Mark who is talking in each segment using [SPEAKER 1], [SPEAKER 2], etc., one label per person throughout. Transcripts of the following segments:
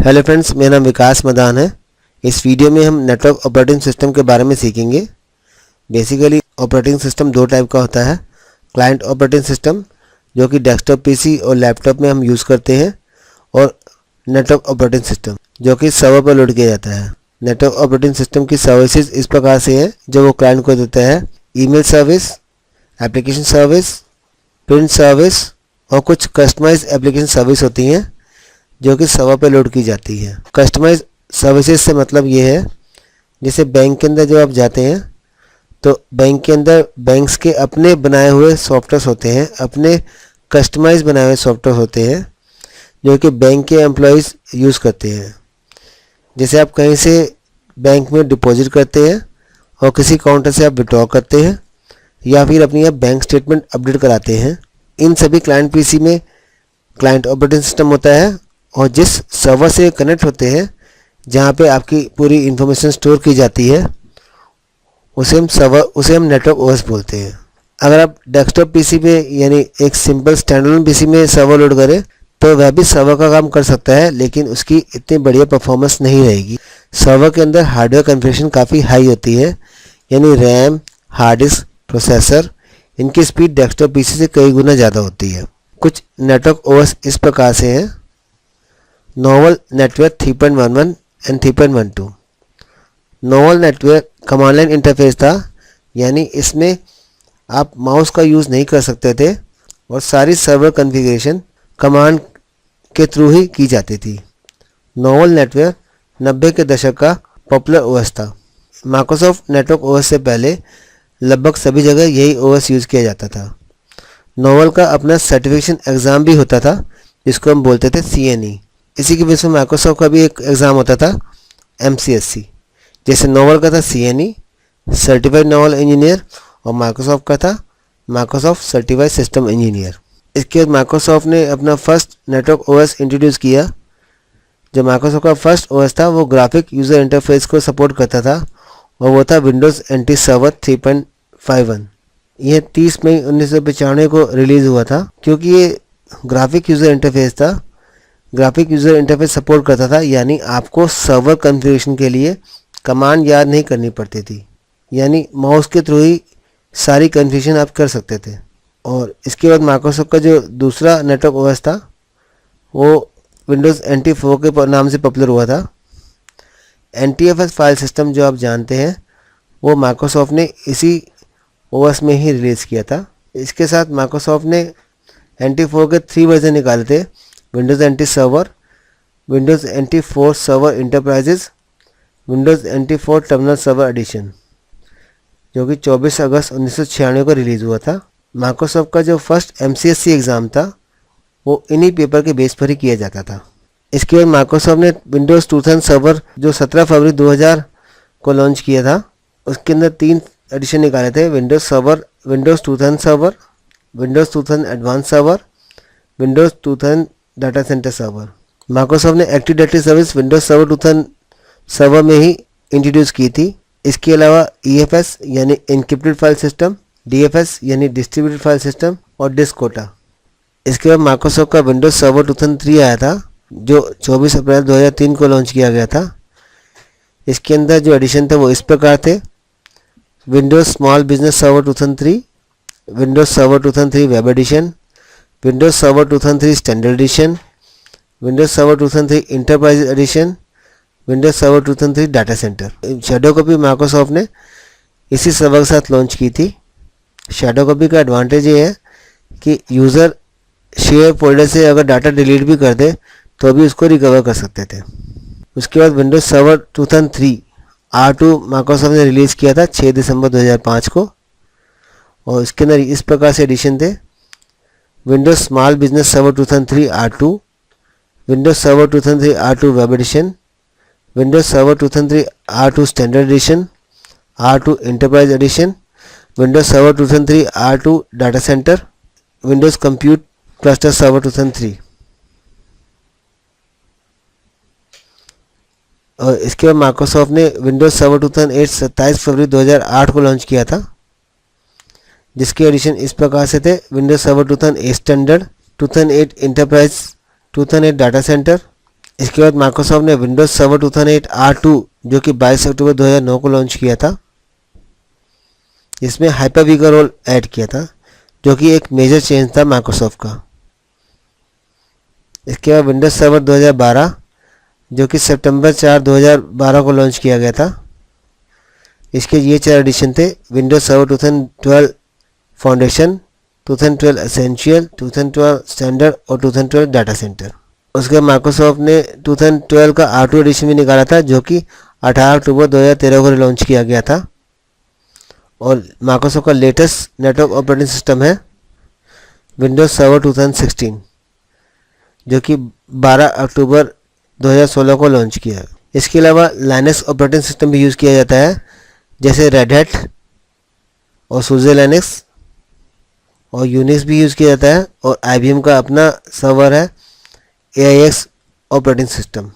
[SPEAKER 1] Hello friends, मेरा नाम विकास मदान है। इस वीडियो में हम नेटवर्क ऑपरेटिंग सिस्टम के बारे में सीखेंगे। बेसिकली ऑपरेटिंग सिस्टम दो टाइप का होता है। क्लाइंट ऑपरेटिंग सिस्टम जो कि डेस्कटॉप पीसी और लैपटॉप में हम यूज़ करते हैं, और नेटवर्क ऑपरेटिंग सिस्टम जो कि सर्वर पर लोड किया जाता है। नेटवर्क ऑपरेटिंग सिस्टम की सर्विसेज इस प्रकार से हैं जो वो क्लाइंट को देता है। Email service, application service, print service और कुछ कस्टमाइज एप्लीकेशन सर्विस होती हैं जो कि सर्वर पे लोड की जाती है। कस्टमाइज सर्विसेज से मतलब ये है, जैसे बैंक के अंदर जब आप जाते हैं तो बैंक के अंदर बैंक्स के अपने बनाए हुए सॉफ्टवेयर होते हैं, अपने कस्टमाइज बनाए हुए सॉफ्टवेयर होते हैं जो कि बैंक के एम्प्लॉयज़ यूज़ करते हैं। जैसे आप कहीं से बैंक में डिपॉजिट करते हैं और किसी काउंटर से आप विड्रॉ करते हैं या फिर अपनी आप बैंक स्टेटमेंट अपडेट कराते हैं। इन सभी क्लाइंट पीसी में क्लाइंट ऑपरेटिंग सिस्टम होता है, और जिस सर्वर से कनेक्ट होते हैं, जहाँ पे आपकी पूरी इंफॉर्मेशन स्टोर की जाती है, उसे हम नेटवर्क ओएस बोलते हैं। अगर आप डेस्कटॉप पीसी पे यानी एक सिंपल स्टैंडअलोन पीसी में सर्वर लोड करें तो वह भी सर्वर का काम कर सकता है, लेकिन उसकी इतनी बढ़िया परफॉर्मेंस नहीं रहेगी। सर्वर के अंदर हार्डवेयर कॉन्फ़िगरेशन काफ़ी हाई होती है, यानी रैम, हार्ड डिस्क, प्रोसेसर, इनकी स्पीड डेस्कटॉप पीसी से कई गुना ज़्यादा होती है। कुछ नेटवर्क ओएस इस प्रकार से हैं: novel network 3.11 and 3.12। Novel network command line interface था, यानी इसमें आप माउस का यूज़ नहीं कर सकते थे और सारी सर्वर कॉन्फ़िगरेशन कमांड के थ्रू ही की जाती थी। नोवल नेटवर्क 90 के दशक का पॉपुलर ओएस था। माइक्रोसॉफ्ट नेटवर्क ओएस से पहले लगभग सभी जगह यही ओएस यूज़ किया जाता था। नोवल का अपना सर्टिफिकेशन एग्ज़ाम भी होता था जिसको हम बोलते थे CNE। इसी के बीच में माइक्रोसॉफ्ट का भी एक एग्ज़ाम होता था MCSC। जैसे नोवल का था CNE सर्टिफाइड नोवल इंजीनियर, और माइक्रोसॉफ्ट का था माइक्रोसॉफ्ट सर्टिफाइड सिस्टम इंजीनियर। इसके बाद माइक्रोसॉफ्ट ने अपना फर्स्ट नेटवर्क ओएस इंट्रोड्यूस किया। जो माइक्रोसॉफ्ट का फर्स्ट ओएस था वो ग्राफिक यूज़र इंटरफेस को सपोर्ट करता था, और वो था विंडोज़ NT सर्वर 3.51। यह 30 मई 1995 को रिलीज़ हुआ था। क्योंकि ये ग्राफिक यूज़र इंटरफेस था, ग्राफिक यूज़र इंटरफेस सपोर्ट करता था, यानी आपको सर्वर कॉन्फ़िगरेशन के लिए कमांड याद नहीं करनी पड़ती थी, यानी माउस के थ्रू ही सारी कॉन्फ़िगरेशन आप कर सकते थे। और इसके बाद माइक्रोसॉफ्ट का जो दूसरा नेटवर्क ओएस था वो विंडोज़ NT 4 के नाम से पॉपुलर हुआ था। NTFS फाइल सिस्टम जो आप जानते हैं वो माइक्रोसॉफ्ट ने इसी ओएस में ही रिलीज़ किया था। इसके साथ माइक्रोसॉफ्ट ने NT 4 के 3 वर्जन निकाले थे: Windows NT server, Windows NT 4 server enterprises, Windows NT 4 terminal server edition, जो कि 24 अगस्त 1996 को रिलीज़ हुआ था। माइक्रोसॉफ्ट का जो फर्स्ट MCSC एग्ज़ाम था वो इन्हीं पेपर के बेस पर ही किया जाता था। इसके बाद माइक्रोसॉफ्ट ने विंडोज़ 2000 सर्वर जो 17 फरवरी 2000 को लॉन्च किया था, उसके अंदर 3 एडिशन निकाले थे: Windows server, Windows 2000 server, Windows 2000 advance server, Windows 2000 data centre server. Microsoft ने active directory service Windows server 2000 server में ही इंट्रोड्यूस की थी। इसके अलावा EFS यानी इनक्रिप्टेड फाइल सिस्टम, DFS यानी डिस्ट्रीब्यूटेड फाइल सिस्टम, और डिस्क कोटा। इसके बाद माइक्रोसॉफ्ट का विंडोज़ सर्वर 2003 आया था जो 24 अप्रैल 2003 को लॉन्च किया गया था। इसके अंदर जो एडिशन थे वो इस प्रकार थे: Windows small business server 2003, Windows server 2003 web edition, Windows server 2003 standard edition, Windows server 2003 enterprise edition, Windows server 2003 data centre. Shadow copy Microsoft ने इसी सर्वर के साथ लॉन्च की थी। शैडो कॉपी का एडवांटेज ये है कि यूज़र शेयर फोल्डर से अगर डाटा डिलीट भी कर दे तो भी उसको रिकवर कर सकते थे। उसके बाद विंडोज़ सर्वर 2003 R2 माइक्रोसॉफ्ट ने रिलीज़ किया था 6 दिसंबर 2005 को, और इसके अंदर इस प्रकार से एडिशन थे: Windows small business server 2003 R2, Windows server 2003 R2 web edition, Windows server 2003 R2 standard edition, R2 enterprise edition, Windows server 2003 R2 data centre, Windows compute cluster server 2003। और इसके बाद माइक्रोसॉफ्ट ने विंडोज़ सर्वर 2008 27 फरवरी 2008 को launch किया था, जिसके addition इस प्रकार से थे: Windows server 2008 standard, 2008 enterprise, 2008 data centre, इसके बाद माइक्रोसॉफ्ट ने विंडोज सर्वर 2008 R2 जो कि 22 अक्टूबर 2009 को लॉन्च किया था, इसमें हाइपर-वी का रोल ऐड किया था, जो कि एक मेजर चेंज था माइक्रोसॉफ्ट का। इसके बाद विंडोज सर्वर 2012 जो कि सितंबर 4 2012 को लॉन्च किया गया था। इसके ये 4 एडिशन थे: Windows server 2012 foundation, 2012 essential, 2012 standard और 2012 डाटा सेंटर। उसके बाद माइक्रोसॉफ्ट ने 2012 का R2 एडिशन भी निकाला था, जो कि 18 अक्टूबर 2013 को लॉन्च किया गया था। और माइक्रोसॉफ्ट का लेटेस्ट नेटवर्क ऑपरेटिंग सिस्टम है विंडोज सर्वर 2016, जो कि 12 अक्टूबर 2016 को लॉन्च किया है। इसके अलावा लाइनक्स ऑपरेटिंग सिस्टम भी यूज़ किया जाता है, जैसे रेड हैट और सूजे लाइनक्स, और यूनिक्स भी यूज़ किया जाता है। और IBM का अपना सर्वर है AIX ऑपरेटिंग सिस्टम।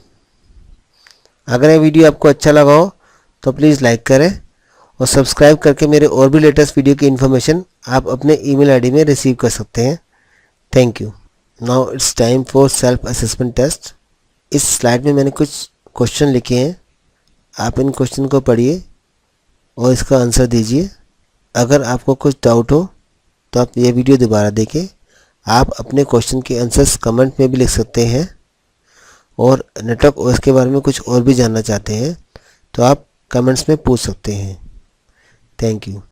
[SPEAKER 1] अगर ये वीडियो आपको अच्छा लगा हो तो प्लीज़ लाइक करें और सब्सक्राइब करके मेरे और भी लेटेस्ट वीडियो की इन्फॉर्मेशन आप अपने ईमेल आईडी में रिसीव कर सकते हैं। Thank you. Now it's time for self assessment test. इस स्लाइड में मैंने कुछ क्वेश्चन लिखे हैं, आप इन क्वेश्चन को पढ़िए और इसका आंसर दीजिए। अगर आपको कुछ डाउट हो तो आप ये वीडियो दोबारा देखें। आप अपने क्वेश्चन के आंसर्स कमेंट में भी लिख सकते हैं, और नेटवर्क ओएस के बारे में कुछ और भी जानना चाहते हैं तो आप कमेंट्स में पूछ सकते हैं। Thank you.